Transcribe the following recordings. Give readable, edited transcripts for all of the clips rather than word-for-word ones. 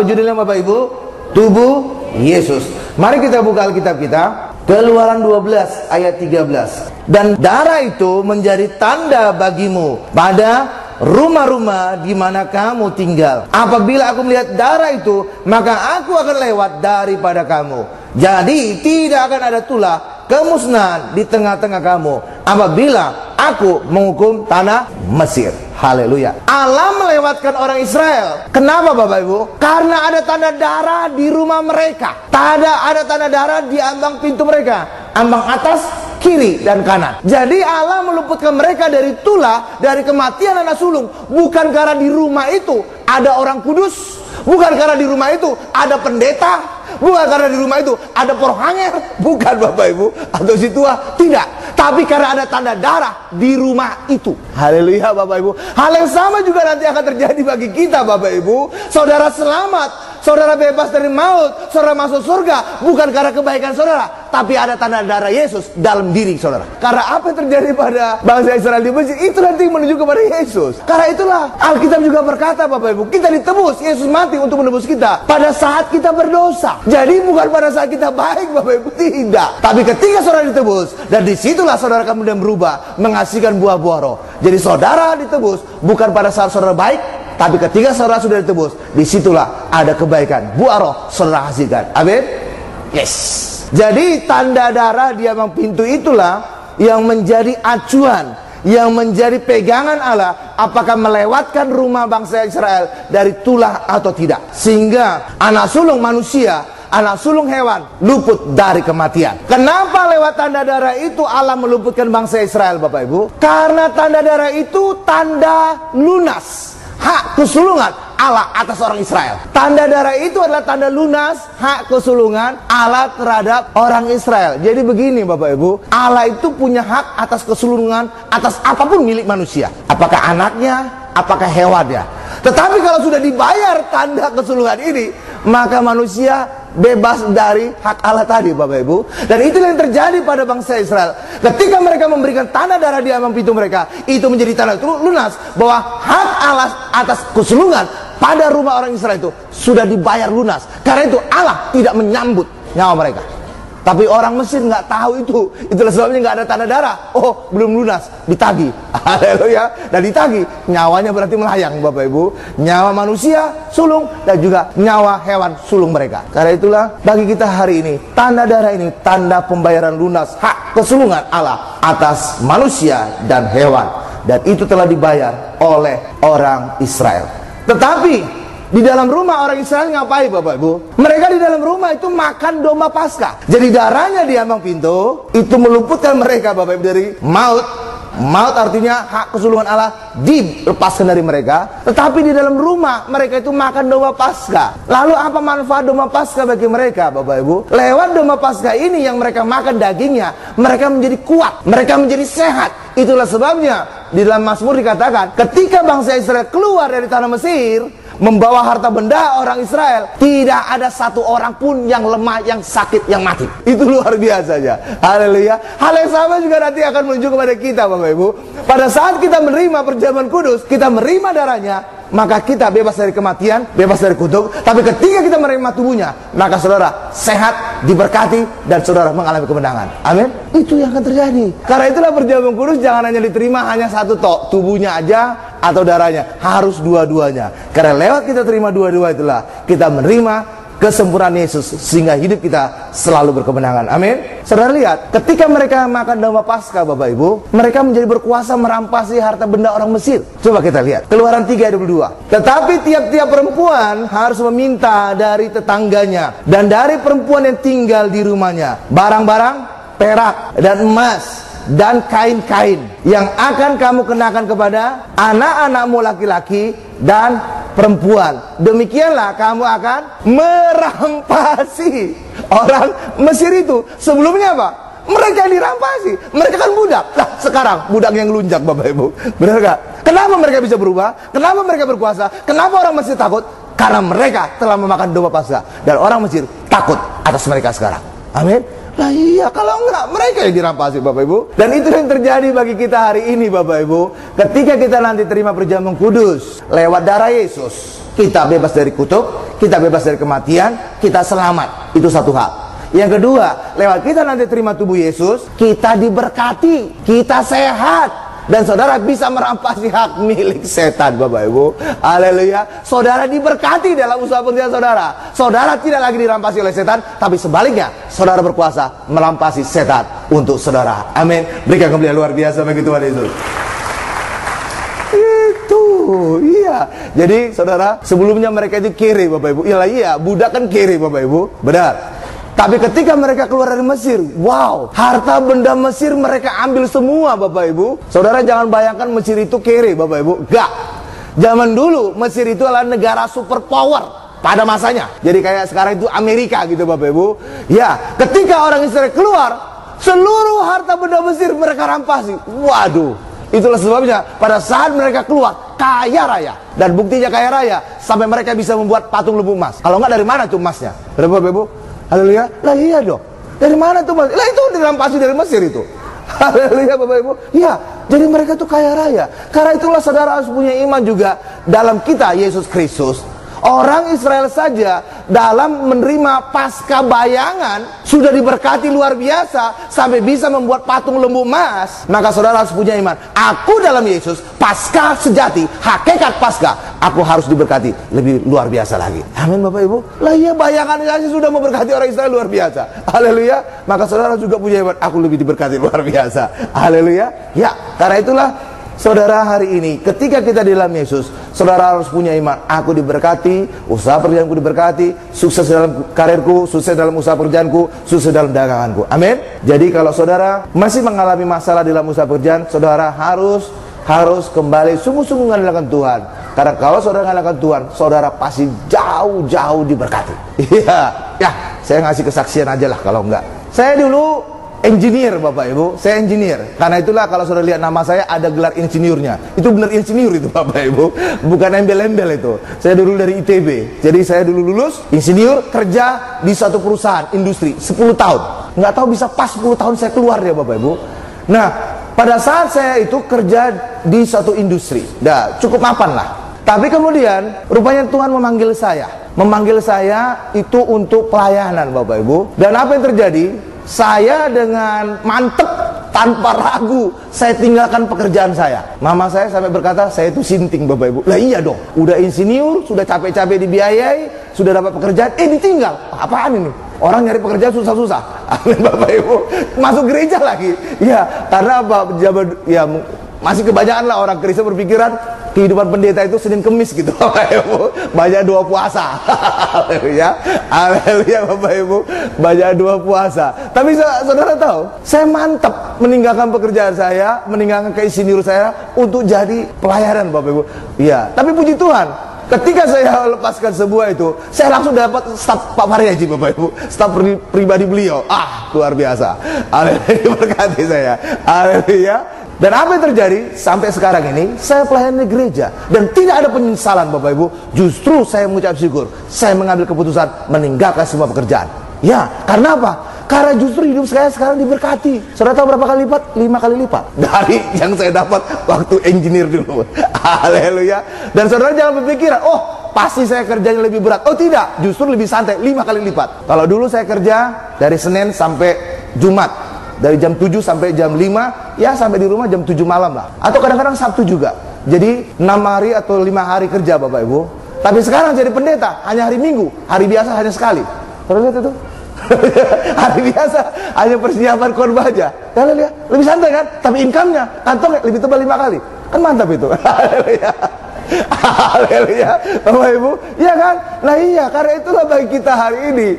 Apa judulnya Bapak Ibu? Tubuh Yesus. Mari kita buka Alkitab kita, Keluaran 12 ayat 13. Dan darah itu menjadi tanda bagimu pada rumah-rumah di mana kamu tinggal. Apabila aku melihat darah itu, maka aku akan lewat daripada kamu. Jadi tidak akan ada tulah kemusnahan di tengah-tengah kamu apabila aku menghukum tanah Mesir. Haleluya. Allah melewatkan orang Israel. Kenapa Bapak Ibu? Karena ada tanda darah di rumah mereka. Ada tanda darah di ambang pintu mereka, ambang atas, kiri dan kanan. Jadi Allah meluputkan mereka dari tulah, dari kematian anak sulung. Bukan karena di rumah itu ada orang kudus, bukan karena di rumah itu ada pendeta, bukan karena di rumah itu ada porohanger, bukan Bapak Ibu, atau si tua, tidak. Tapi karena ada tanda darah di rumah itu. Haleluya Bapak Ibu. Hal yang sama juga nanti akan terjadi bagi kita Bapak Ibu. Saudara selamat, saudara bebas dari maut, saudara masuk surga, bukan karena kebaikan saudara, tapi ada tanda darah Yesus dalam diri saudara. Karena apa yang terjadi pada bangsa Israel di Mesir, itu nanti menuju kepada Yesus. Karena itulah Alkitab juga berkata Bapak Ibu, kita ditebus, Yesus mati untuk menebus kita pada saat kita berdosa. Jadi bukan pada saat kita baik Bapak Ibu, tidak. Tapi ketika saudara ditebus, dan disitulah saudara kemudian berubah, menghasilkan buah-buah roh. Jadi saudara ditebus bukan pada saat saudara baik, tapi ketika saudara sudah ditebus, disitulah ada kebaikan, buah roh saudara hasilkan. Amin. Yes. Jadi tanda darah di ambang pintu itulah yang menjadi acuan, yang menjadi pegangan Allah, apakah melewatkan rumah bangsa Israel dari tulah atau tidak. Sehingga anak sulung manusia, anak sulung hewan luput dari kematian. Kenapa lewat tanda darah itu Allah meluputkan bangsa Israel Bapak Ibu? Karena tanda darah itu tanda lunas hak kesulungan Allah atas orang Israel. Tanda darah itu adalah tanda lunas hak kesulungan Allah terhadap orang Israel. Jadi begini Bapak Ibu, Allah itu punya hak atas kesulungan atas apapun milik manusia, apakah anaknya, apakah hewannya. Tetapi kalau sudah dibayar tanda kesulungan ini, maka manusia bebas dari hak Allah tadi Bapak Ibu. Dan itu yang terjadi pada bangsa Israel. Ketika mereka memberikan tanda darah di ambang pintu mereka, itu menjadi tanda lunas bahwa hak Allah atas kesulungan pada rumah orang Israel itu sudah dibayar lunas. Karena itu Allah tidak menyambut nyawa mereka. Tapi orang Mesir nggak tahu itu. Itulah sebabnya nggak ada tanda darah. Oh, belum lunas, ditagih. Haleluya. Dan ditagih, nyawanya berarti melayang Bapak Ibu. Nyawa manusia sulung dan juga nyawa hewan sulung mereka. Karena itulah bagi kita hari ini, tanda darah ini tanda pembayaran lunas hak kesulungan Allah atas manusia dan hewan. Dan itu telah dibayar oleh orang Israel. Tetapi di dalam rumah orang Israel ngapain Bapak Ibu? Mereka di dalam rumah itu makan domba Paskah. Jadi darahnya di ambang pintu itu meluputkan mereka Bapak Ibu dari maut. Maut artinya hak kesulungan Allah dilepaskan dari mereka. Tetapi di dalam rumah mereka itu makan domba Paskah. Lalu apa manfaat domba Paskah bagi mereka Bapak Ibu? Lewat domba Paskah ini yang mereka makan dagingnya, mereka menjadi kuat, mereka menjadi sehat. Itulah sebabnya di dalam Mazmur dikatakan, ketika bangsa Israel keluar dari tanah Mesir membawa harta benda orang Israel, tidak ada satu orang pun yang lemah, yang sakit, yang mati. Itu luar biasanya. Haleluya. Hal yang sama juga nanti akan menuju kepada kita Bapak Ibu. Pada saat kita menerima perjamuan kudus, kita menerima darahnya, maka kita bebas dari kematian, bebas dari kutuk. Tapi ketika kita menerima tubuhnya, maka saudara sehat, diberkati, dan saudara mengalami kemenangan. Amin. Itu yang akan terjadi. Karena itulah perjamuan kudus jangan hanya diterima hanya satu tok, tubuhnya aja atau darahnya, harus dua-duanya. Karena lewat kita terima dua-dua itulah kita menerima kesempurnaan Yesus, sehingga hidup kita selalu berkemenangan. Amin. Saudara lihat, ketika mereka makan domba Paskah Bapak Ibu, mereka menjadi berkuasa merampasi harta benda orang Mesir. Coba kita lihat Keluaran 3:22. Tetapi tiap-tiap perempuan harus meminta dari tetangganya dan dari perempuan yang tinggal di rumahnya barang-barang perak dan emas dan kain-kain yang akan kamu kenakan kepada anak-anakmu laki-laki dan perempuan. Demikianlah kamu akan merampasi orang Mesir itu. Sebelumnya apa? Mereka yang dirampasi. Mereka kan budak. Nah sekarang budak yang lunjak Bapak Ibu. Benar gak? Kenapa mereka bisa berubah? Kenapa mereka berkuasa? Kenapa orang Mesir takut? Karena mereka telah memakan domba Paskah. Dan orang Mesir takut atas mereka sekarang. Amin. Lah iya, kalau enggak mereka yang dirampasi Bapak Ibu. Dan itu yang terjadi bagi kita hari ini Bapak Ibu. Ketika kita nanti terima perjamuan kudus lewat darah Yesus, kita bebas dari kutuk, kita bebas dari kematian, kita selamat. Itu satu hal. Yang kedua, lewat kita nanti terima tubuh Yesus, kita diberkati, kita sehat. Dan saudara bisa merampasi hak milik setan Bapak Ibu. Haleluya. Saudara diberkati dalam usaha pekerjaan saudara. Saudara tidak lagi dirampasi oleh setan, tapi sebaliknya saudara berkuasa merampasi setan untuk saudara. Amin. Berikan kemuliaan luar biasa bagi Tuhan Yesus. Itu iya. Jadi saudara, sebelumnya mereka itu kere Bapak Ibu. Iya, budak kan kere Bapak Ibu. Benar. Tapi ketika mereka keluar dari Mesir, wow, harta benda Mesir mereka ambil semua Bapak Ibu. Saudara jangan bayangkan Mesir itu kere Bapak Ibu. Enggak. Zaman dulu Mesir itu adalah negara superpower pada masanya. Jadi kayak sekarang itu Amerika gitu Bapak Ibu. Ya, ketika orang Israel keluar, seluruh harta benda Mesir mereka rampasi. Waduh. Itulah sebabnya pada saat mereka keluar kaya raya. Dan buktinya kaya raya sampai mereka bisa membuat patung lembu emas. Kalau enggak dari mana tuh emasnya? Bapak Ibu? Haleluya. Lah iya dong. Dari mana tuh Mas? Lah itu dirampasi dari Mesir itu. Haleluya Bapak Ibu. Ya, jadi mereka tuh kaya raya. Karena itulah saudara harus punya iman juga dalam kita Yesus Kristus. Orang Israel saja dalam menerima pasca bayangan sudah diberkati luar biasa sampai bisa membuat patung lembu emas. Maka saudara harus punya iman. Aku dalam Yesus pasca sejati, hakikat pasca, aku harus diberkati lebih luar biasa lagi. Amin Bapak Ibu. Lah iya, bayangan saja sudah memberkati orang Israel luar biasa. Haleluya. Maka saudara juga punya iman, aku lebih diberkati luar biasa. Haleluya. Ya, karena itulah saudara hari ini ketika kita di dalam Yesus, saudara harus punya iman. Aku diberkati, usaha pekerjaanku diberkati, sukses dalam karirku, sukses dalam usaha pekerjaanku, sukses dalam daganganku. Amin. Jadi kalau saudara masih mengalami masalah dalam usaha pekerjaan, saudara harus kembali sungguh-sungguh mengandalkan Tuhan. Karena kalau saudara mengandalkan Tuhan, saudara pasti jauh-jauh diberkati. Iya, ya, saya ngasih kesaksian aja lah kalau enggak. Saya dulu engineer Bapak Ibu, saya engineer. Karena itulah kalau saudara lihat nama saya ada gelar insinyurnya. Itu benar insinyur itu Bapak Ibu, bukan embel-embel itu. Saya dulu dari ITB. Jadi saya dulu lulus insinyur, kerja di suatu perusahaan industri 10 tahun. Nggak tahu bisa pas 10 tahun saya keluar ya Bapak Ibu. Nah, pada saat saya itu kerja di suatu industri, cukup mapan lah. Tapi kemudian rupanya Tuhan memanggil saya itu untuk pelayanan Bapak Ibu. Dan apa yang terjadi? Saya dengan mantep tanpa ragu saya tinggalkan pekerjaan saya. Mama saya sampai berkata saya itu sinting Bapak Ibu. Lah iya dong, udah insinyur, sudah capek-capek dibiayai, sudah dapat pekerjaan, ditinggal. Apaan ini? Orang nyari pekerjaan susah-susah. Amin Bapak Ibu. Masuk gereja lagi. Ya, karena apa? Ya, masih kebanyakan lah orang Kristen berpikiran kehidupan pendeta itu Senin Kemis gitu Bapak Ibu. Banyak dua puasa. Haleluya. Haleluya Bapak Ibu. Banyak dua puasa. Tapi saudara tahu, saya mantap meninggalkan pekerjaan saya, meninggalkan keinsinyur saya untuk jadi pelayanan Bapak Ibu. Iya, tapi puji Tuhan, ketika saya lepaskan sebuah itu, saya langsung dapat staf Pak Mariaji Bapak Ibu, staf pribadi beliau. Luar biasa. Haleluya, berkati saya. Haleluya. Dan apa yang terjadi sampai sekarang ini, saya pelayan di gereja dan tidak ada penyesalan Bapak Ibu. Justru saya mengucap syukur, saya mengambil keputusan meninggalkan semua pekerjaan. Ya, karena apa? Karena justru hidup saya sekarang diberkati. Saudara tahu berapa kali lipat? 5 kali lipat dari yang saya dapat waktu engineer dulu. Haleluya. Dan saudara jangan berpikiran, pasti saya kerjanya lebih berat. Oh tidak, justru lebih santai, 5 kali lipat. Kalau dulu saya kerja dari Senin sampai Jumat, dari jam 7 sampai jam 5, ya sampai di rumah jam 7 malam lah. Atau kadang-kadang Sabtu juga. Jadi 6 hari atau 5 hari kerja Bapak Ibu. Tapi sekarang jadi pendeta hanya hari Minggu, hari biasa hanya sekali. Saudara lihat itu? Hari biasa hanya persiapan khotbah aja. Kalian lihat, lebih santai kan? Tapi income-nya, kantongnya lebih tebal 5 kali. Kan mantap itu. Haleluya. Haleluya. Bapak Ibu, iya kan? Nah iya, karena itulah bagi kita hari ini,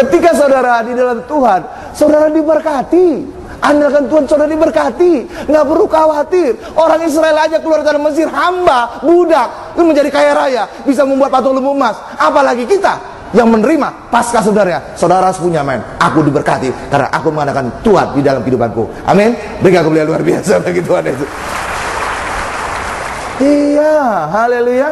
ketika saudara di dalam Tuhan, saudara diberkati. Andalkan Tuhan, saudara diberkati. Nggak perlu khawatir. Orang Israel aja keluar dari Mesir, hamba, budak, itu menjadi kaya raya, bisa membuat patung lembu emas. Apalagi kita yang menerima pasca saudara. Saudara harus punya amin. Aku diberkati karena aku mengandalkan Tuhan di dalam kehidupanku. Amin. Berikan kemuliaan luar biasa bagi Tuhan Yesus. Iya, haleluya.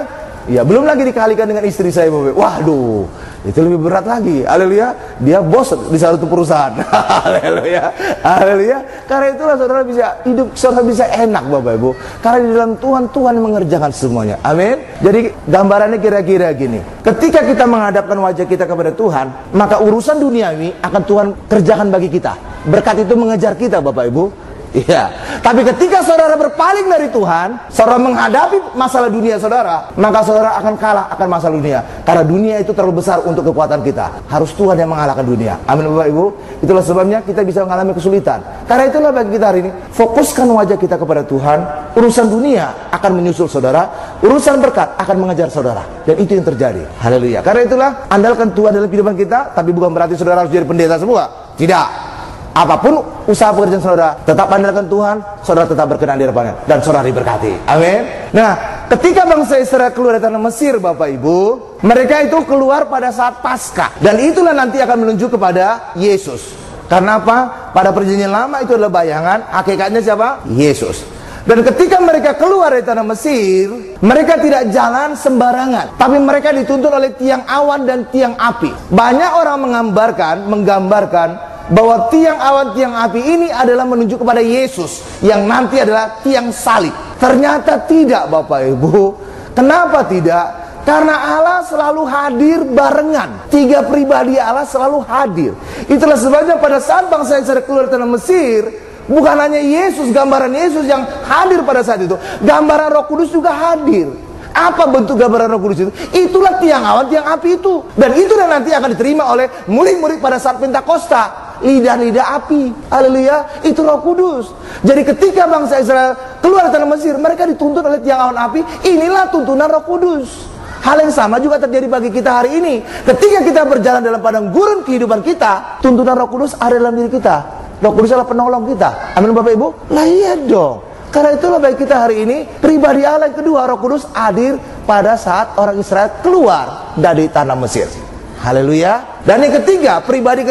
Ya, belum lagi dikalikan dengan istri saya, Bapak. Waduh, itu lebih berat lagi. Haleluya. Dia bos di satu perusahaan. Haleluya. Haleluya. Karena itulah saudara bisa hidup, saudara bisa enak Bapak Ibu. Karena di dalam Tuhan, Tuhan mengerjakan semuanya. Amin. Jadi gambarannya kira-kira gini. Ketika kita menghadapkan wajah kita kepada Tuhan, maka urusan duniawi akan Tuhan kerjakan bagi kita. Berkat itu mengejar kita Bapak Ibu. Iya. Tapi ketika saudara berpaling dari Tuhan, saudara menghadapi masalah dunia saudara, maka saudara akan kalah akan masalah dunia. Karena dunia itu terlalu besar untuk kekuatan kita. Harus Tuhan yang mengalahkan dunia. Amin Bapak Ibu. Itulah sebabnya kita bisa mengalami kesulitan. Karena itulah bagi kita hari ini, fokuskan wajah kita kepada Tuhan. Urusan dunia akan menyusul saudara, urusan berkat akan mengejar saudara. Dan itu yang terjadi. Haleluya. Karena itulah andalkan Tuhan dalam kehidupan kita. Tapi bukan berarti saudara harus jadi pendeta semua. Tidak. Apapun usaha pekerjaan saudara, tetap andalkan Tuhan, saudara tetap berkenan di hadapannya, dan saudara diberkati. Amin. Nah, ketika bangsa Israel keluar dari tanah Mesir, Bapak Ibu, mereka itu keluar pada saat Paskah, dan itulah nanti akan menuju kepada Yesus. Karena apa? Pada perjanjian lama itu adalah bayangan, hakikatnya siapa? Yesus. Dan ketika mereka keluar dari tanah Mesir, mereka tidak jalan sembarangan, tapi mereka dituntun oleh tiang awan dan tiang api. Banyak orang menggambarkan bahwa tiang awan, tiang api ini adalah menunjuk kepada Yesus yang nanti adalah tiang salib. Ternyata tidak Bapak Ibu. Kenapa tidak? Karena Allah selalu hadir barengan. Tiga pribadi Allah selalu hadir. Itulah sebabnya pada saat bangsa Israel keluar dari tanah Mesir, bukan hanya Yesus, gambaran Yesus yang hadir pada saat itu, gambaran Roh Kudus juga hadir. Apa bentuk gambaran Roh Kudus itu? Itulah tiang awan, tiang api itu. Dan itulah nanti akan diterima oleh murid-murid pada saat Pentakosta. Lidah-lidah api. Haleluya. Itu Roh Kudus. Jadi ketika bangsa Israel keluar dari tanah Mesir, mereka dituntun oleh tiang awan api. Inilah tuntunan Roh Kudus. Hal yang sama juga terjadi bagi kita hari ini. Ketika kita berjalan dalam padang gurun kehidupan kita, tuntunan Roh Kudus ada dalam diri kita. Roh Kudus adalah penolong kita. Amin Bapak Ibu. Lah iya dong. Karena itulah bagi kita hari ini, pribadi Allah yang kedua, Roh Kudus hadir pada saat orang Israel keluar dari tanah Mesir. Haleluya. Dan yang ketiga, pribadi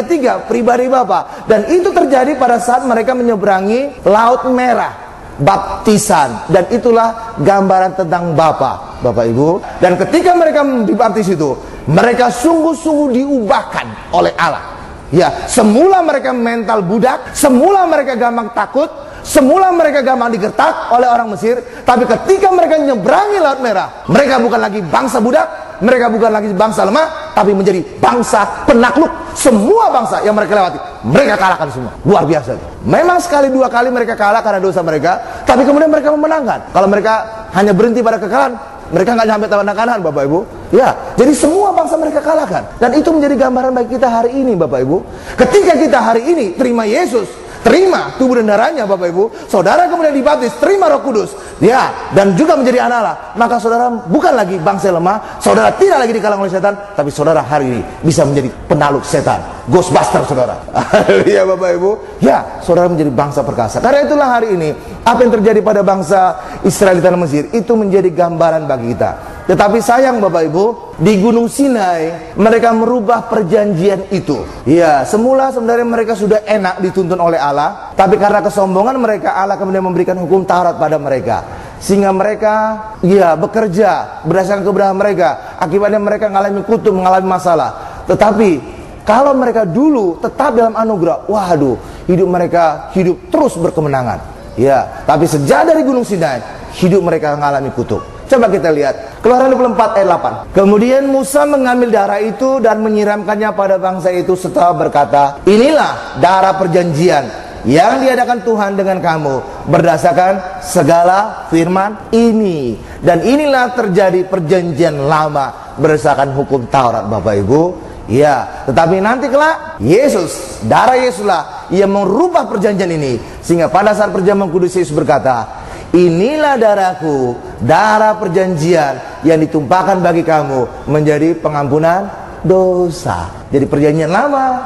Bapa. Dan itu terjadi pada saat mereka menyeberangi Laut Merah, baptisan. Dan itulah gambaran tentang Bapa, Bapak Ibu. Dan ketika mereka dibaptis itu, mereka sungguh-sungguh diubahkan oleh Allah. Ya, semula mereka mental budak, semula mereka gampang takut, semula mereka gampang digertak oleh orang Mesir. Tapi ketika mereka menyeberangi Laut Merah, mereka bukan lagi bangsa budak, mereka bukan lagi bangsa lemah, tapi menjadi bangsa penakluk. Semua bangsa yang mereka lewati, mereka kalahkan semua. Luar biasa. Memang sekali dua kali mereka kalah karena dosa mereka, tapi kemudian mereka memenangkan. Kalau mereka hanya berhenti pada kekalahan, mereka nggak sampai tanda kanan Bapak Ibu. Ya, jadi semua bangsa mereka kalahkan. Dan itu menjadi gambaran bagi kita hari ini Bapak Ibu. Ketika kita hari ini terima Yesus, terima tubuh dan darahnya Bapak Ibu, saudara kemudian dibaptis, terima Roh Kudus, ya, dan juga menjadi anak Allah, maka saudara bukan lagi bangsa lemah, saudara tidak lagi dikalang oleh setan, tapi saudara hari ini bisa menjadi penakluk setan, Ghostbuster saudara. Ya Bapak Ibu, ya, saudara menjadi bangsa perkasa. Karena itulah hari ini apa yang terjadi pada bangsa Israel di tanah Mesir itu menjadi gambaran bagi kita. Tetapi sayang Bapak Ibu, di Gunung Sinai mereka merubah perjanjian itu. Ya, semula sebenarnya mereka sudah enak dituntun oleh Allah, tapi karena kesombongan mereka, Allah kemudian memberikan hukum Taurat pada mereka. Sehingga mereka bekerja berdasarkan kebenaran mereka. Akibatnya mereka mengalami kutuk, mengalami masalah. Tetapi kalau mereka dulu tetap dalam anugerah, waduh, hidup mereka hidup terus berkemenangan. Ya, tapi sejak dari Gunung Sinai, hidup mereka mengalami kutuk. Coba kita lihat Keluaran 24 ayat 8. Kemudian Musa mengambil darah itu dan menyiramkannya pada bangsa itu serta berkata, inilah darah perjanjian yang diadakan Tuhan dengan kamu berdasarkan segala firman ini. Dan inilah terjadi perjanjian lama berdasarkan hukum Taurat Bapak Ibu. Ya, tetapi nanti kelak Yesus, darah Yesuslah yang merubah perjanjian ini. Sehingga pada saat perjamuan kudus Yesus berkata, inilah darahku, darah perjanjian yang ditumpahkan bagi kamu menjadi pengampunan dosa. Jadi perjanjian lama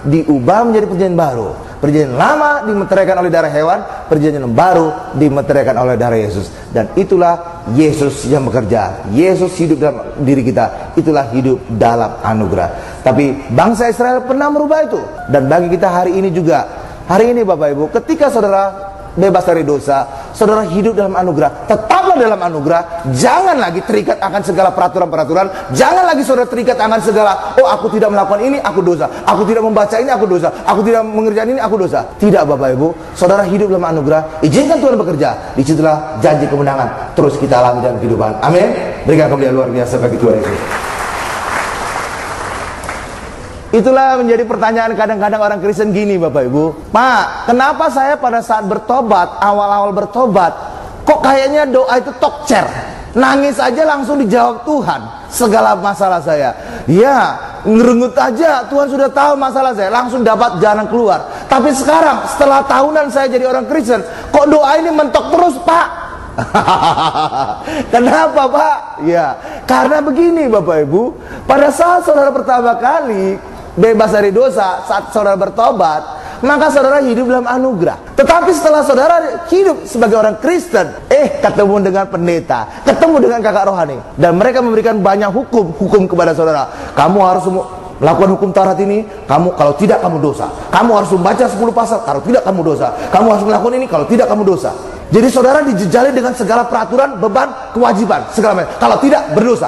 diubah menjadi perjanjian baru. Perjanjian lama dimeteraikan oleh darah hewan, perjanjian baru dimeteraikan oleh darah Yesus. Dan itulah Yesus yang bekerja. Yesus hidup dalam diri kita. Itulah hidup dalam anugerah. Tapi bangsa Israel pernah merubah itu. Dan bagi kita hari ini juga. Hari ini Bapak Ibu, ketika saudara bebas dari dosa, saudara hidup dalam anugerah. Tetaplah dalam anugerah. Jangan lagi terikat akan segala peraturan-peraturan. Jangan lagi saudara terikat akan segala, oh aku tidak melakukan ini, aku dosa. Aku tidak membaca ini, aku dosa. Aku tidak mengerjakan ini, aku dosa. Tidak Bapak Ibu, saudara hidup dalam anugerah. Izinkan Tuhan bekerja. Disitulah janji kemenangan terus kita alami dalam kehidupan. Amin. Berikan kemuliaan luar biasa bagi Tuhan Yesus. Itulah menjadi pertanyaan kadang-kadang orang Kristen gini Bapak Ibu. Pak, kenapa saya pada saat bertobat, awal-awal bertobat, kok kayaknya doa itu tokcer, nangis aja langsung dijawab Tuhan segala masalah saya. Ya, ngerengut aja Tuhan sudah tahu masalah saya, langsung dapat jalan keluar. Tapi sekarang setelah tahunan saya jadi orang Kristen, kok doa ini mentok terus Pak? Kenapa Pak? Ya, karena begini Bapak Ibu, pada saat saudara pertama kali bebas dari dosa, saat saudara bertobat, maka saudara hidup dalam anugerah. Tetapi setelah saudara hidup sebagai orang Kristen, ketemu dengan pendeta, ketemu dengan kakak rohani, dan mereka memberikan banyak hukum kepada saudara. Kamu harus melakukan hukum Taurat ini, kamu kalau tidak kamu dosa. Kamu harus membaca 10 pasal, kalau tidak kamu dosa. Kamu harus melakukan ini, kalau tidak kamu dosa. Jadi saudara dijejali dengan segala peraturan, beban, kewajiban, segala macam. Kalau tidak berdosa.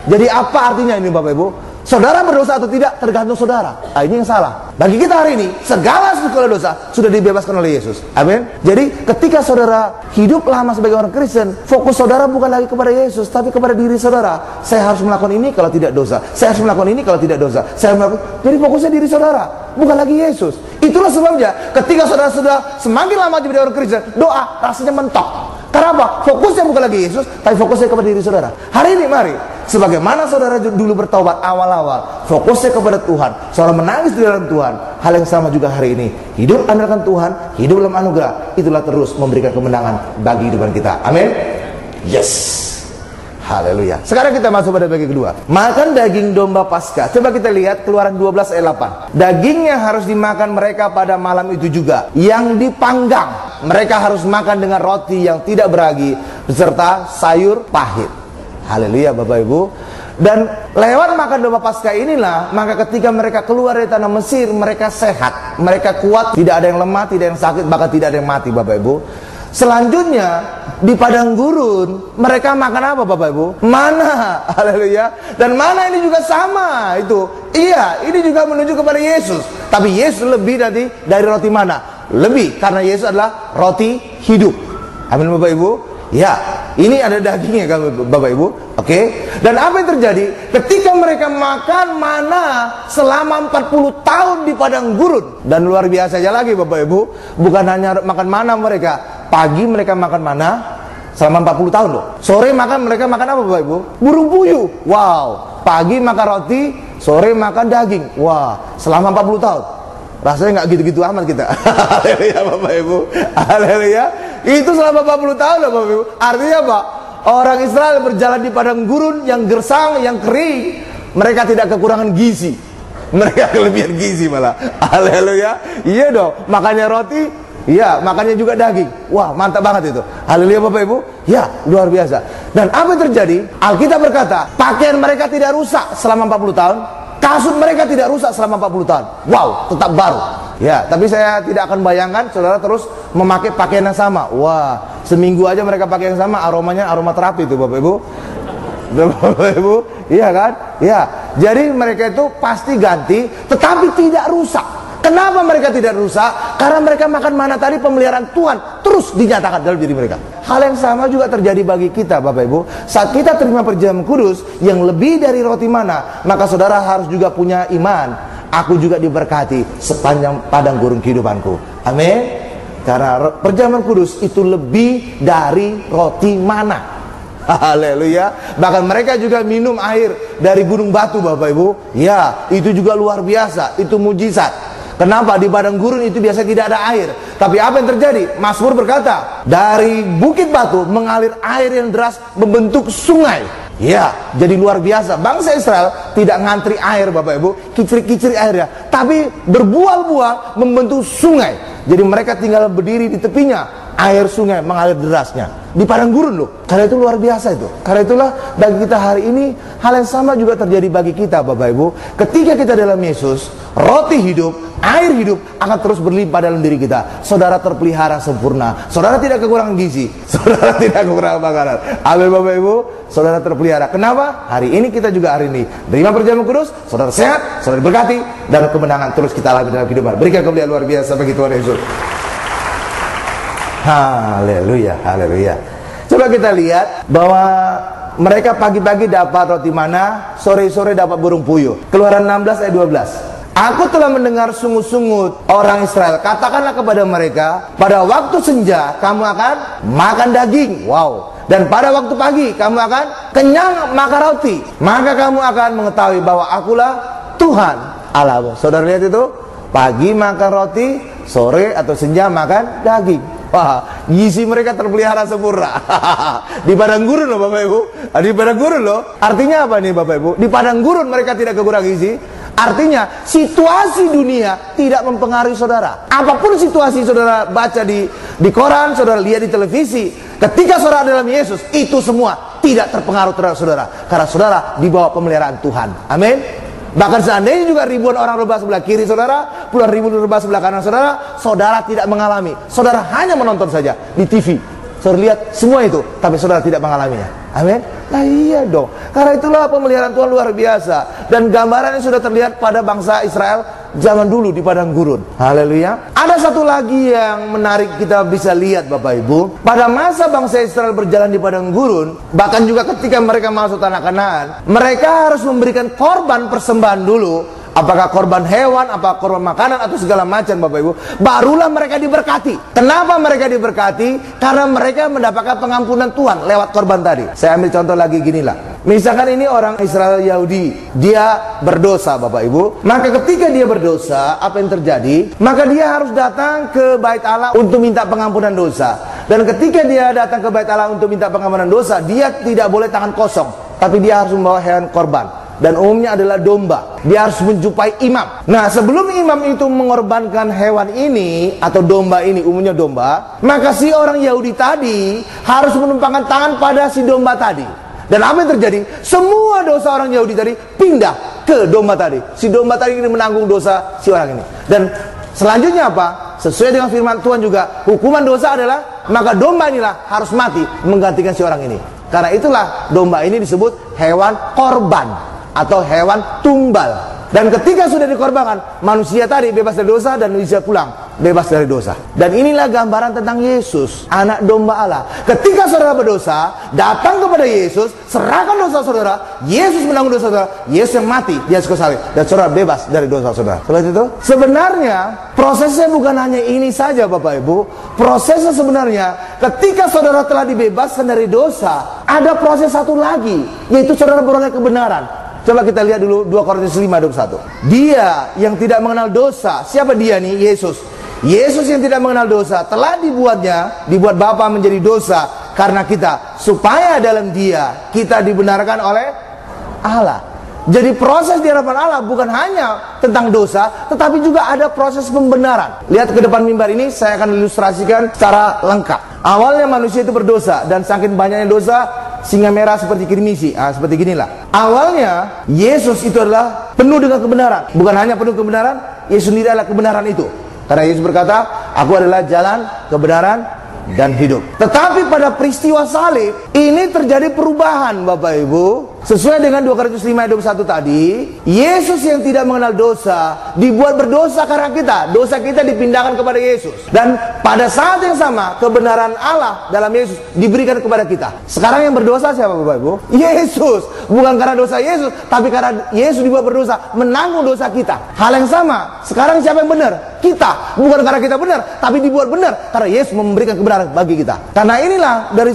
Jadi apa artinya ini Bapak Ibu? Saudara berdosa atau tidak tergantung saudara. Ini yang salah. Bagi kita hari ini, segala dosa sudah dibebaskan oleh Yesus. Amin. Jadi ketika saudara hidup lama sebagai orang Kristen, fokus saudara bukan lagi kepada Yesus, tapi kepada diri saudara. Saya harus melakukan ini kalau tidak dosa. Saya harus melakukan ini kalau tidak dosa. Jadi fokusnya diri saudara, bukan lagi Yesus. Itulah sebabnya ketika saudara sudah semakin lama jadi orang Kristen, doa rasanya mentok. Kenapa? Fokusnya bukan lagi Yesus, tapi fokusnya kepada diri saudara. Hari ini mari, sebagaimana saudara dulu bertobat awal-awal, fokusnya kepada Tuhan, saudara menangis di dalam Tuhan. Hal yang sama juga hari ini, hidup andalkan Tuhan, hidup dalam anugerah, itulah terus memberikan kemenangan bagi kehidupan kita. Amin. Yes. Haleluya. Sekarang kita masuk pada bagian kedua. Makan daging domba Paskah. Coba kita lihat Keluaran 12 ayat 8. Dagingnya harus dimakan mereka pada malam itu juga, yang dipanggang. Mereka harus makan dengan roti yang tidak beragi beserta sayur pahit. Haleluya Bapak Ibu. Dan lewat makan domba Paskah inilah, maka ketika mereka keluar dari tanah Mesir, mereka sehat, mereka kuat, tidak ada yang lemah, tidak ada yang sakit, bahkan tidak ada yang mati Bapak Ibu. Selanjutnya di padang gurun mereka makan apa Bapak Ibu? Mana. Haleluya. Dan mana ini juga sama itu. Iya, ini juga menuju kepada Yesus. Tapi Yesus lebih dari roti mana? Lebih, karena Yesus adalah roti hidup. Amin Bapak Ibu. Ya, ini ada dagingnya kan Bapak Ibu. Oke. Dan apa yang terjadi ketika mereka makan mana selama 40 tahun di padang gurun? Dan luar biasa aja lagi Bapak Ibu, bukan hanya makan mana mereka. Pagi mereka makan mana selama 40 tahun loh. Sore mereka makan apa Bapak Ibu? Burung puyuh. Wow. Pagi makan roti, sore makan daging. Wah, selama 40 tahun. Rasanya nggak gitu-gitu amat kita. Haleluya Bapak Ibu. Haleluya. Itu selama 40 tahun loh Bapak Ibu. Artinya apa? Orang Israel berjalan di padang gurun yang gersang, yang kering. Mereka tidak kekurangan gizi. Mereka kelebihan gizi malah. Haleluya. Iya dong. Makannya roti, iya, makannya juga daging. Wah, mantap banget itu. Haleluya Bapak Ibu. Ya, luar biasa. Dan apa yang terjadi? Alkitab berkata, pakaian mereka tidak rusak selama 40 tahun. Kasut mereka tidak rusak selama 40 tahun. Wow, tetap baru. Ya, tapi saya tidak akan bayangkan saudara terus memakai pakaian yang sama. Wah, seminggu aja mereka pakai yang sama, aromanya aroma terapi itu Bapak Ibu. Bapak Ibu, iya kan? Ya, jadi mereka itu pasti ganti, tetapi tidak rusak. Kenapa mereka tidak rusak? Karena mereka makan mana tadi, pemeliharaan Tuhan terus dinyatakan dalam diri mereka. Hal yang sama juga terjadi bagi kita Bapak Ibu. Saat kita terima perjamuan kudus yang lebih dari roti mana, maka saudara harus juga punya iman. Aku juga diberkati sepanjang padang gurun kehidupanku. Amin. Karena perjamuan kudus itu lebih dari roti mana. Haleluya. Bahkan mereka juga minum air dari gunung batu Bapak Ibu. Ya, itu juga luar biasa. Itu mujizat. Kenapa? Di padang gurun itu biasa tidak ada air. Tapi apa yang terjadi? Mazmur berkata, dari bukit batu mengalir air yang deras membentuk sungai. Ya, jadi luar biasa. Bangsa Israel tidak ngantri air Bapak Ibu, kicir-kicir airnya, tapi berbual-bual membentuk sungai. Jadi mereka tinggal berdiri di tepinya, air sungai mengalir derasnya di padang gurun loh. Karena itu luar biasa itu. Karena itulah bagi kita hari ini hal yang sama juga terjadi bagi kita Bapak Ibu. Ketika kita dalam Yesus, roti hidup, air hidup akan terus berlimpah dalam diri kita. Saudara terpelihara sempurna. Saudara tidak kekurangan gizi. Saudara tidak kekurangan makanan. Amin Bapak Ibu. Saudara terpelihara. Kenapa? Hari ini kita juga hari ini terima perjamuan kudus. Saudara sehat, saudara diberkati, dan kemenangan terus kita alami dalam kehidupan. Berikan kemuliaan luar biasa bagi Tuhan Yesus. Haleluya, haleluya. Coba kita lihat bahwa mereka pagi-pagi dapat roti mana, sore-sore dapat burung puyuh. Keluaran 16 ayat 12. Aku telah mendengar sungut-sungut orang Israel. Katakanlah kepada mereka, pada waktu senja kamu akan makan daging. Wow. Dan pada waktu pagi kamu akan kenyang makan roti. Maka kamu akan mengetahui bahwa akulah Tuhan Allahmu. Saudara lihat itu? Pagi makan roti, sore atau senja makan daging. Wah, gizi mereka terpelihara sempurna. Di padang gurun loh Bapak Ibu. Di padang gurun loh. Artinya apa nih Bapak Ibu? Di padang gurun mereka tidak kekurangan gizi. Artinya situasi dunia tidak mempengaruhi saudara. Apapun situasi saudara baca di koran, saudara lihat di televisi, ketika saudara dalam Yesus, itu semua tidak terpengaruh terhadap saudara. Karena saudara di bawah pemeliharaan Tuhan. Amin. Bahkan seandainya juga ribuan orang rebah sebelah kiri saudara, puluhan ribu rebah sebelah kanan saudara, saudara tidak mengalami. Saudara hanya menonton saja di TV. Saudara lihat semua itu, tapi saudara tidak mengalaminya. Amin. Nah iya dong. Karena itulah pemeliharaan Tuhan luar biasa. Dan gambaran yang sudah terlihat pada bangsa Israel zaman dulu di padang gurun. Haleluya. Ada satu lagi yang menarik kita bisa lihat Bapak Ibu. Pada masa bangsa Israel berjalan di padang gurun, bahkan juga ketika mereka masuk tanah Kanaan, mereka harus memberikan korban persembahan dulu. Apakah korban hewan, apakah korban makanan, atau segala macam Bapak Ibu. Barulah mereka diberkati. Kenapa mereka diberkati? Karena mereka mendapatkan pengampunan Tuhan lewat korban tadi. Saya ambil contoh lagi ginilah. Misalkan ini orang Israel Yahudi, dia berdosa Bapak Ibu. Maka ketika dia berdosa, apa yang terjadi? Maka dia harus datang ke bait Allah untuk minta pengampunan dosa. Dan ketika dia datang ke bait Allah untuk minta pengampunan dosa, dia tidak boleh tangan kosong, tapi dia harus membawa hewan korban. Dan umumnya adalah domba. Dia harus menjumpai imam. Nah sebelum imam itu mengorbankan hewan ini atau domba ini, umumnya domba, maka si orang Yahudi tadi harus menumpangkan tangan pada si domba tadi. Dan apa yang terjadi? Semua dosa orang Yahudi tadi pindah ke domba tadi. Si domba tadi ini menanggung dosa si orang ini. Dan selanjutnya apa? Sesuai dengan firman Tuhan juga, hukuman dosa adalah, maka domba inilah harus mati menggantikan si orang ini. Karena itulah domba ini disebut hewan korban atau hewan tumbal. Dan ketika sudah dikorbankan, manusia tadi bebas dari dosa dan bisa pulang bebas dari dosa. Dan inilah gambaran tentang Yesus, anak domba Allah. Ketika saudara berdosa, datang kepada Yesus, serahkan dosa saudara, Yesus menanggung dosa saudara, Yesus yang mati di atas kayu salib, dan saudara bebas dari dosa saudara. Seperti itu. Sebenarnya prosesnya bukan hanya ini saja Bapak Ibu. Prosesnya sebenarnya ketika saudara telah dibebaskan dari dosa, ada proses satu lagi, yaitu saudara beroleh kebenaran. Coba kita lihat dulu 2 Korintus 5:21. Dia yang tidak mengenal dosa. Siapa dia nih? Yesus. Yesus yang tidak mengenal dosa telah dibuat Bapa menjadi dosa karena kita, supaya dalam Dia kita dibenarkan oleh Allah. Jadi proses di hadapan Allah bukan hanya tentang dosa, tetapi juga ada proses pembenaran. Lihat ke depan mimbar ini, saya akan ilustrasikan secara lengkap. Awalnya manusia itu berdosa, dan saking banyaknya dosa, singa merah seperti kirmisi. Seperti ginilah. Awalnya Yesus itu adalah penuh dengan kebenaran. Bukan hanya penuh kebenaran, Yesus sendiri adalah kebenaran itu. Karena Yesus berkata, aku adalah jalan, kebenaran, dan hidup. Tetapi pada peristiwa salib ini terjadi perubahan Bapak Ibu. Sesuai dengan 2 Korintus 5:21 tadi, Yesus yang tidak mengenal dosa dibuat berdosa karena kita. Dosa kita dipindahkan kepada Yesus. Dan pada saat yang sama, kebenaran Allah dalam Yesus diberikan kepada kita. Sekarang yang berdosa siapa Bapak Ibu? Yesus. Bukan karena dosa Yesus, tapi karena Yesus dibuat berdosa, menanggung dosa kita. Hal yang sama, sekarang siapa yang benar? Kita. Bukan karena kita benar, tapi dibuat benar karena Yesus memberikan kebenaran bagi kita. Karena inilah dari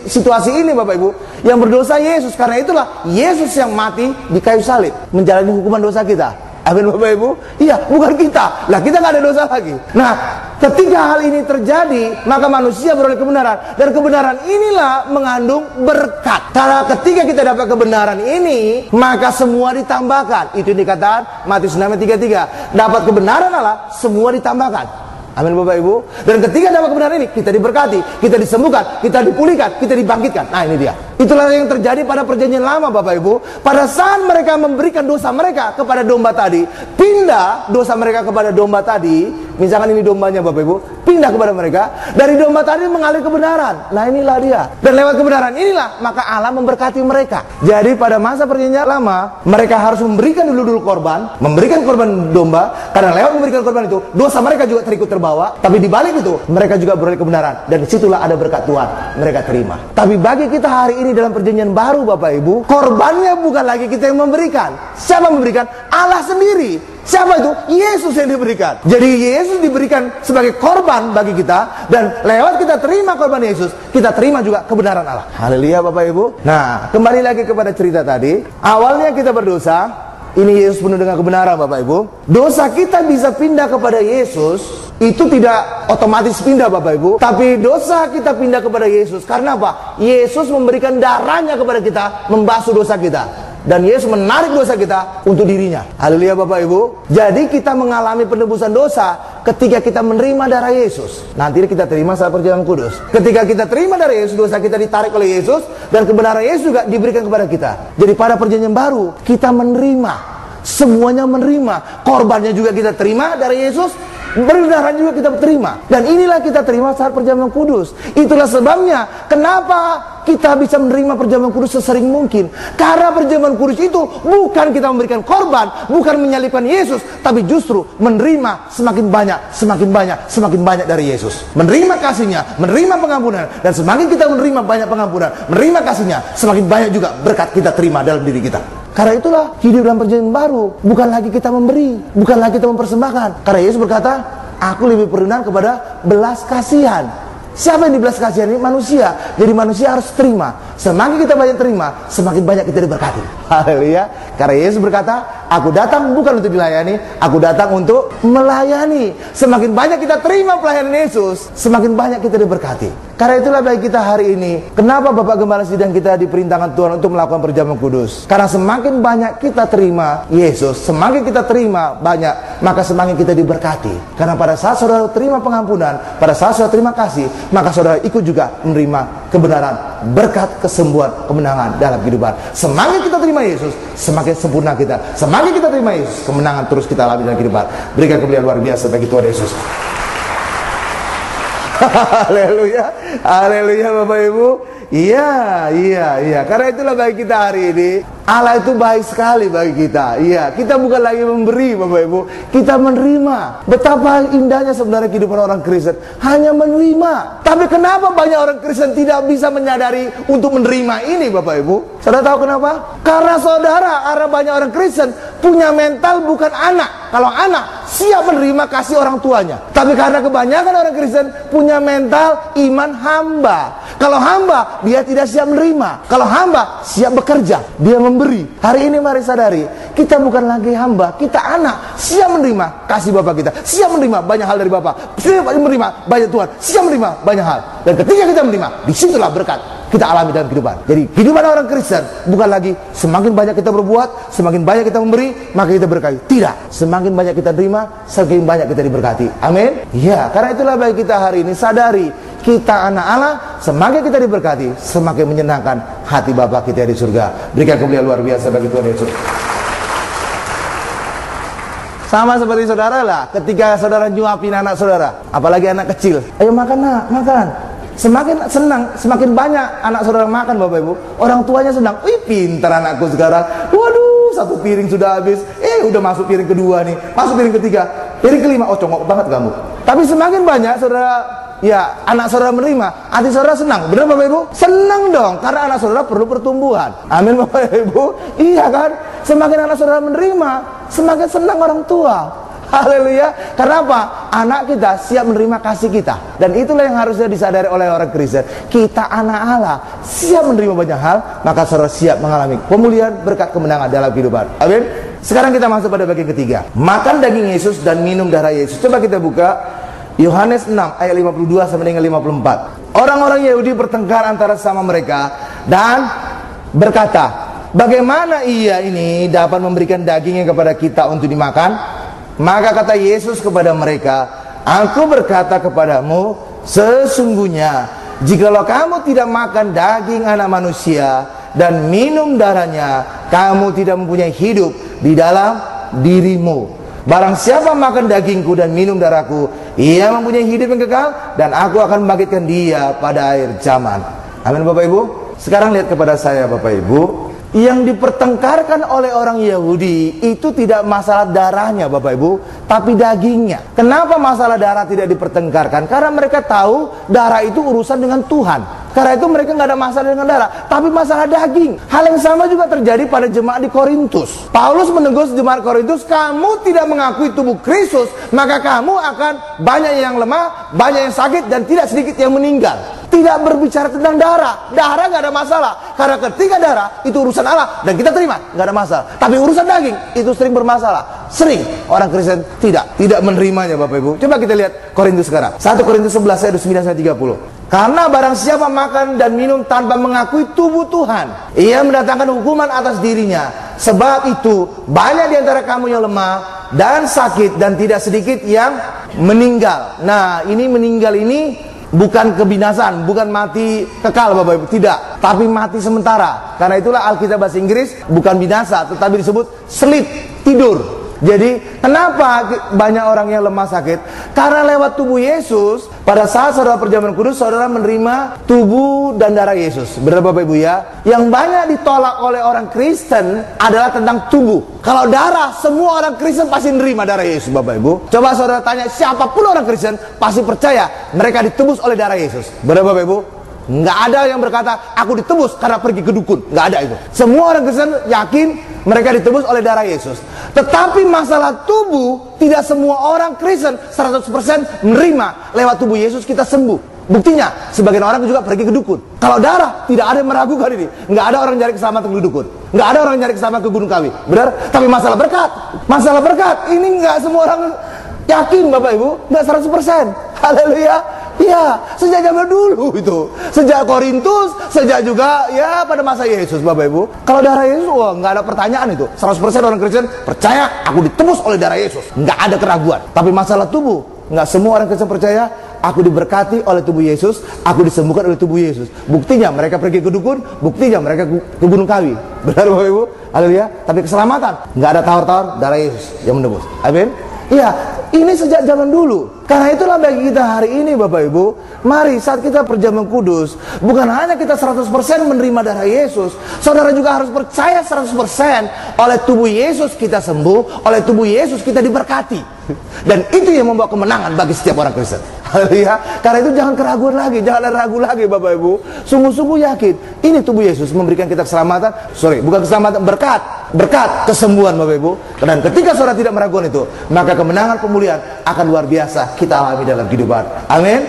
situasi ini Bapak Ibu, yang berdosa Yesus. Karena itulah Yesus yang mati di kayu salib, menjalani hukuman dosa kita. Amin Bapak Ibu. Iya, bukan kita. Lah kita nggak ada dosa lagi. Nah, ketika hal ini terjadi, maka manusia beroleh kebenaran. Dan kebenaran inilah mengandung berkat. Karena ketika kita dapat kebenaran ini, maka semua ditambahkan. Itu yang dikatakan Matius 6:33. Dapat kebenaran Allah, semua ditambahkan. Amin Bapak Ibu. Dan ketika dapat kebenaran ini, kita diberkati, kita disembuhkan, kita dipulihkan, kita dibangkitkan. Nah ini dia. Itulah yang terjadi pada perjanjian lama Bapak Ibu. Pada saat mereka memberikan dosa mereka kepada domba tadi, pindah dosa mereka kepada domba tadi. Misalkan ini dombanya Bapak Ibu, pindah kepada mereka. Dari domba tadi mengalir kebenaran. Nah inilah dia. Dan lewat kebenaran inilah maka Allah memberkati mereka. Jadi pada masa perjanjian lama, mereka harus memberikan dulu korban, memberikan korban domba. Karena lewat memberikan korban itu, dosa mereka juga terikut terbawa. Tapi di balik itu, mereka juga beroleh kebenaran. Dan disitulah ada berkat Tuhan, mereka terima. Tapi bagi kita hari ini dalam perjanjian baru Bapak Ibu, korbannya bukan lagi kita yang memberikan. Siapa yang memberikan? Allah sendiri. Siapa itu? Yesus yang diberikan. Jadi Yesus diberikan sebagai korban bagi kita. Dan lewat kita terima korban Yesus, kita terima juga kebenaran Allah. Haleluya Bapak Ibu. Nah, kembali lagi kepada cerita tadi. Awalnya kita berdosa. Ini Yesus penuh dengan kebenaran Bapak Ibu. Dosa kita bisa pindah kepada Yesus. Itu tidak otomatis pindah Bapak Ibu. Tapi dosa kita pindah kepada Yesus. Karena apa? Yesus memberikan darahnya kepada kita, membasuh dosa kita. Dan Yesus menarik dosa kita untuk dirinya. Haleluya Bapak Ibu. Jadi kita mengalami penebusan dosa ketika kita menerima darah Yesus. Nanti kita terima saat perjamuan kudus. Ketika kita terima darah Yesus, dosa kita ditarik oleh Yesus. Dan kebenaran Yesus juga diberikan kepada kita. Jadi pada perjanjian baru, kita menerima. Semuanya menerima. Korbannya juga kita terima dari Yesus. Berdarah juga kita terima. Dan inilah kita terima saat perjamuan kudus. Itulah sebabnya kenapa kita bisa menerima perjamuan kudus sesering mungkin. Karena perjamuan kudus itu bukan kita memberikan korban, bukan menyalibkan Yesus, tapi justru menerima semakin banyak, semakin banyak, semakin banyak dari Yesus. Menerima kasihnya, menerima pengampunan. Dan semakin kita menerima banyak pengampunan, menerima kasihnya, semakin banyak juga berkat kita terima dalam diri kita. Karena itulah hidup dalam perjanjian baru bukan lagi kita memberi, bukan lagi kita mempersembahkan. Karena Yesus berkata, aku lebih berkenan kepada belas kasihan. Siapa yang dibelas kasihan ini? Manusia. Jadi manusia harus terima. Semakin kita banyak terima, semakin banyak kita diberkati. Haleluya. Karena Yesus berkata, aku datang bukan untuk dilayani, aku datang untuk melayani. Semakin banyak kita terima pelayanan Yesus, semakin banyak kita diberkati. Karena itulah bagi kita hari ini, kenapa Bapak Gembala Sidang kita diperintahkan Tuhan untuk melakukan perjamuan kudus? Karena semakin banyak kita terima Yesus, semakin kita terima banyak, maka semakin kita diberkati. Karena pada saat saudara terima pengampunan, pada saat saudara terima kasih, maka saudara ikut juga menerima kebenaran, berkat, kesembuhan, kemenangan dalam kehidupan. Semakin kita terima Yesus, semakin sempurna kita. Semakin kita terima Yesus, kemenangan terus kita alami dalam kehidupan. Berikan kemuliaan luar biasa bagi Tuhan Yesus. Haleluya, haleluya Bapak Ibu. Iya. Karena itulah bagi kita hari ini, Allah itu baik sekali bagi kita. Iya, kita bukan lagi memberi Bapak Ibu, kita menerima. Betapa indahnya sebenarnya kehidupan orang Kristen, hanya menerima. Tapi kenapa banyak orang Kristen tidak bisa menyadari untuk menerima ini Bapak Ibu? Saudara tahu kenapa? Karena saudara, banyak orang Kristen punya mental bukan anak. Kalau anak siap menerima kasih orang tuanya. Tapi karena kebanyakan orang Kristen punya mental iman hamba. Kalau hamba, dia tidak siap menerima. Kalau hamba, siap bekerja, dia memberi. Hari ini mari sadari, kita bukan lagi hamba, kita anak, siap menerima kasih Bapak kita, siap menerima banyak hal dari Bapak, siap menerima banyak Tuhan, siap menerima banyak hal. Dan ketika kita menerima, disitulah berkat kita alami dalam kehidupan. Jadi kehidupan orang Kristen bukan lagi semakin banyak kita berbuat, semakin banyak kita memberi, maka kita berkati. Tidak, semakin banyak kita terima, semakin banyak kita diberkati. Amin. Ya, karena itulah bagi kita hari ini sadari, kita anak Allah, semakin kita diberkati, semakin menyenangkan hati Bapa kita di surga. Berikan kemuliaan luar biasa bagi Tuhan Yesus. Sama seperti saudara lah, ketika saudara nyuapin anak saudara, apalagi anak kecil, ayo makan nak, makan. Semakin senang, semakin banyak anak saudara makan Bapak Ibu, orang tuanya senang. Wih, pintar anakku sekarang. Waduh, satu piring sudah habis. Udah masuk piring kedua nih, masuk piring ketiga, piring kelima. Oh, congok banget kamu. Tapi semakin banyak saudara, ya anak saudara menerima, hati saudara senang. Benar Bapak Ibu? Senang dong, karena anak saudara perlu pertumbuhan. Amin Bapak Ibu. Iya kan? Semakin anak saudara menerima, semakin senang orang tua. Haleluya. Karena apa? Anak kita siap menerima kasih kita. Dan itulah yang harusnya disadari oleh orang Kristen. Kita anak Allah, siap menerima banyak hal, maka saudara siap mengalami pemulihan, berkat, kemenangan dalam kehidupan. Amin. Sekarang kita masuk pada bagian ketiga. Makan daging Yesus dan minum darah Yesus. Coba kita buka Yohanes 6 ayat 52 sampai dengan 54. Orang-orang Yahudi bertengkar antara sama mereka dan berkata, bagaimana ia ini dapat memberikan dagingnya kepada kita untuk dimakan? Maka kata Yesus kepada mereka, Aku berkata kepadamu, sesungguhnya jikalau kamu tidak makan daging anak manusia dan minum darahnya, kamu tidak mempunyai hidup di dalam dirimu. Barang siapa makan dagingku dan minum darahku, ia mempunyai hidup yang kekal, dan aku akan membangkitkan dia pada akhir zaman. Amin Bapak Ibu. Sekarang lihat kepada saya Bapak Ibu. Yang dipertengkarkan oleh orang Yahudi itu tidak masalah darahnya Bapak Ibu, tapi dagingnya. Kenapa masalah darah tidak dipertengkarkan? Karena mereka tahu darah itu urusan dengan Tuhan. Karena itu mereka nggak ada masalah dengan darah, tapi masalah daging. Hal yang sama juga terjadi pada jemaat di Korintus. Paulus menegur jemaat Korintus, kamu tidak mengakui tubuh Kristus, maka kamu akan banyak yang lemah, banyak yang sakit, dan tidak sedikit yang meninggal. Tidak berbicara tentang darah. Darah nggak ada masalah, karena ketika darah itu urusan Allah dan kita terima, nggak ada masalah. Tapi urusan daging itu sering bermasalah. Sering orang Kristen tidak menerimanya Bapak Ibu. Coba kita lihat Korintus sekarang. 1 Korintus 11 ayat 9-30. Karena barang siapa makan dan minum tanpa mengakui tubuh Tuhan, ia mendatangkan hukuman atas dirinya. Sebab itu banyak di antara kamu yang lemah dan sakit, dan tidak sedikit yang meninggal. Nah, ini meninggal ini bukan kebinasaan, bukan mati kekal Bapak Ibu, tidak, tapi mati sementara. Karena itulah Alkitab bahasa Inggris bukan binasa, tetapi disebut sleep, tidur. Jadi kenapa banyak orang yang lemah sakit? Karena lewat tubuh Yesus, pada saat saudara perjamuan kudus, saudara menerima tubuh dan darah Yesus. Benar Bapak Ibu ya? Yang banyak ditolak oleh orang Kristen adalah tentang tubuh. Kalau darah, semua orang Kristen pasti menerima darah Yesus Bapak Ibu. Coba saudara tanya siapapun orang Kristen, pasti percaya mereka ditebus oleh darah Yesus. Benar Bapak Ibu? Nggak ada yang berkata aku ditebus karena pergi ke dukun. Nggak ada itu. Semua orang Kristen yakin mereka ditebus oleh darah Yesus. Tetapi masalah tubuh, tidak semua orang Kristen 100% menerima lewat tubuh Yesus kita sembuh. Buktinya, sebagian orang juga pergi ke dukun. Kalau darah, tidak ada yang meragukan ini. Nggak ada orang nyari keselamatan ke dukun. Nggak ada orang nyari keselamatan ke Gunung Kawi. Benar? Tapi masalah berkat. Masalah berkat, ini nggak semua orang yakin Bapak Ibu. Nggak 100%. Haleluya. Ya, sejak zaman dulu itu. Sejak Korintus, sejak juga ya pada masa Yesus Bapak Ibu. Kalau darah Yesus, wah nggak ada pertanyaan itu. 100% orang Kristen percaya aku ditebus oleh darah Yesus. Nggak ada keraguan. Tapi masalah tubuh, nggak semua orang Kristen percaya aku diberkati oleh tubuh Yesus, aku disembuhkan oleh tubuh Yesus. Buktinya mereka pergi ke dukun, buktinya mereka ke Gunung Kawi. Benar Bapak Ibu? Haleluya. Tapi keselamatan, nggak ada tawar-tawar, darah Yesus yang menebus. Amin. Iya, ini sejak zaman dulu. Karena itulah bagi kita hari ini Bapak Ibu, mari saat kita perjamuan kudus, bukan hanya kita 100% menerima darah Yesus, saudara juga harus percaya 100% oleh tubuh Yesus kita sembuh, oleh tubuh Yesus kita diberkati. Dan itu yang membawa kemenangan bagi setiap orang Kristen. Ya, karena itu jangan keraguan lagi, jangan ada ragu lagi Bapak Ibu. Sungguh-sungguh yakin, ini tubuh Yesus memberikan kita keselamatan, bukan keselamatan, berkat kesembuhan Bapak Ibu. Dan ketika saudara tidak meragukan itu, maka kemenangan pemulihan akan luar biasa kita alami dalam kehidupan. Amin.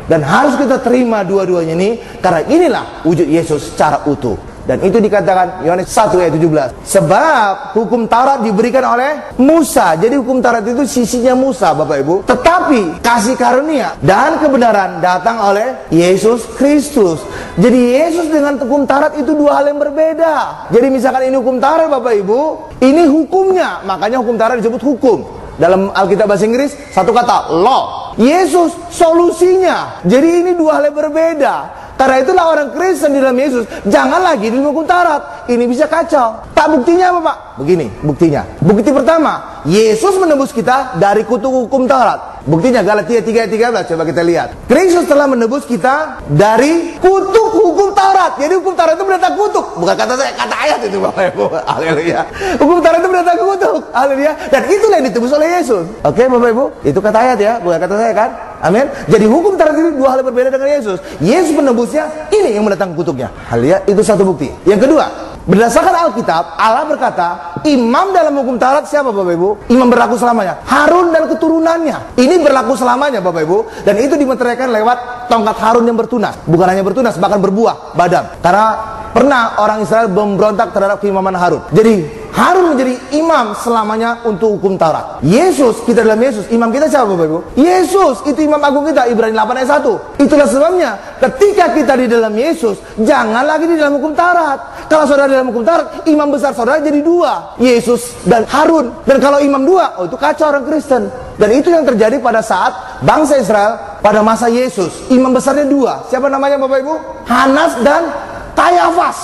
Dan harus kita terima dua-duanya ini, karena inilah wujud Yesus secara utuh. Dan itu dikatakan Yohanes 1 ayat 17. Sebab hukum Taurat diberikan oleh Musa. Jadi hukum Taurat itu sisinya Musa Bapak Ibu. Tetapi kasih karunia dan kebenaran datang oleh Yesus Kristus. Jadi Yesus dengan hukum Taurat itu dua hal yang berbeda. Jadi misalkan ini hukum Taurat Bapak Ibu, ini hukumnya. Makanya hukum Taurat disebut hukum. Dalam Alkitab bahasa Inggris satu kata law. Yesus solusinya. Jadi ini dua hal yang berbeda. Karena itulah orang Kristen di dalam Yesus jangan lagi di hukum Taurat. Ini bisa kacau. Tak buktinya apa Pak? Begini buktinya. Bukti pertama, Yesus menebus kita dari kutuk hukum Taurat. Buktinya Galatia 3 ayat 13. Coba kita lihat. Kristus telah menebus kita dari kutuk hukum Taurat. Jadi hukum Taurat itu mendatang kutuk. Bukan kata saya, kata ayat itu Bapak Ibu. Haleluya. Hukum Taurat itu mendatang kutuk. Haleluya. Dan itulah yang ditebus oleh Yesus. Oke Bapak Ibu? Itu kata ayat ya, bukan kata saya kan? Amin. Jadi hukum Taurat itu dua hal yang berbeda dengan Yesus. Yesus menebusnya, ini yang mendatang kutuknya. Haleluya. Itu satu bukti. Yang kedua, berdasarkan Alkitab, Allah berkata, imam dalam hukum Taurat siapa Bapak Ibu? Imam berlaku selamanya. Harun dan keturunannya. Ini berlaku selamanya Bapak Ibu. Dan itu dimeteraikan lewat tongkat Harun yang bertunas. Bukan hanya bertunas, bahkan berbuah, badam. Karena pernah orang Israel memberontak terhadap keimaman Harun. Jadi Harun menjadi imam selamanya untuk hukum Taurat. Yesus, kita dalam Yesus, imam kita siapa Bapak Ibu? Yesus, itu imam agung kita, Ibrani 8 ayat 1. Itulah sebabnya, ketika kita di dalam Yesus, jangan lagi di dalam hukum Taurat. Kalau saudara di dalam hukum Taurat, imam besar saudara jadi dua, Yesus dan Harun. Dan kalau imam dua, oh itu kacau orang Kristen. Dan itu yang terjadi pada saat bangsa Israel pada masa Yesus. Imam besarnya dua. Siapa namanya Bapak Ibu? Hanas dan Kayafas.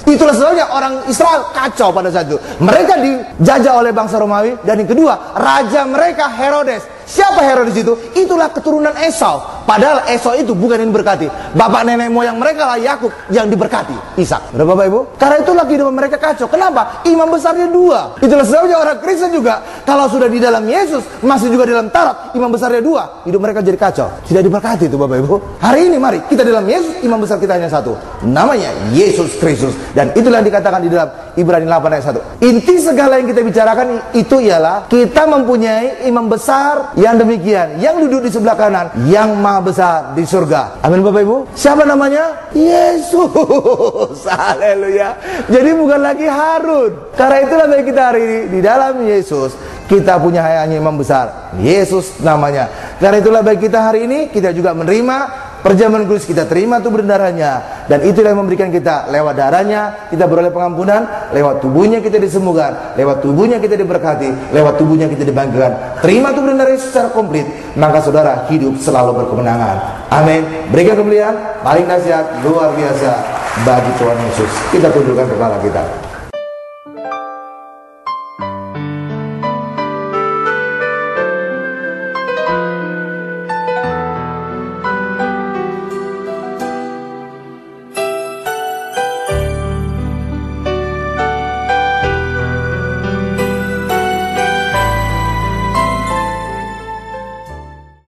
Itulah sebabnya orang Israel kacau pada saat itu. Mereka dijajah oleh bangsa Romawi. Dan yang kedua, raja mereka Herodes. Siapa Herodes itu? Itulah keturunan Esau. Padahal Esau itu bukan yang diberkati. Bapak nenek moyang mereka lah Yakub yang diberkati, Ishak. Udah Bapak Ibu? Karena itulah kehidupan mereka kacau. Kenapa? Imam besarnya dua. Itulah sebabnya orang Kristen juga, kalau sudah di dalam Yesus, masih juga di dalam Taurat, imam besarnya dua, hidup mereka jadi kacau. Tidak diberkati itu Bapak Ibu. Hari ini mari kita dalam Yesus, imam besar kita hanya satu. Namanya Yesus Kristus. Dan itulah yang dikatakan di dalam Ibrani 8 ayat 1. Inti segala yang kita bicarakan itu ialah kita mempunyai imam besar yang demikian, yang duduk di sebelah kanan, yang maha besar di surga. Amin Bapak Ibu. Siapa namanya? Yesus. Haleluya. Jadi bukan lagi Harun. Karena itulah bagi kita hari ini di dalam Yesus kita punya hanya imam besar, Yesus namanya. Karena itulah bagi kita hari ini kita juga menerima perjamuan kudus, kita terima tubuh dan darahnya. Dan itulah yang memberikan kita, lewat darahnya kita beroleh pengampunan, lewat tubuhnya kita disembuhkan, lewat tubuhnya kita diberkati, lewat tubuhnya kita dibangkitkan. Terima tubuh dan darahnya secara komplit, maka saudara hidup selalu berkemenangan. Amin. Berikan kemuliaan paling dahsyat luar biasa bagi Tuhan Yesus. Kita tundukkan kepala kita.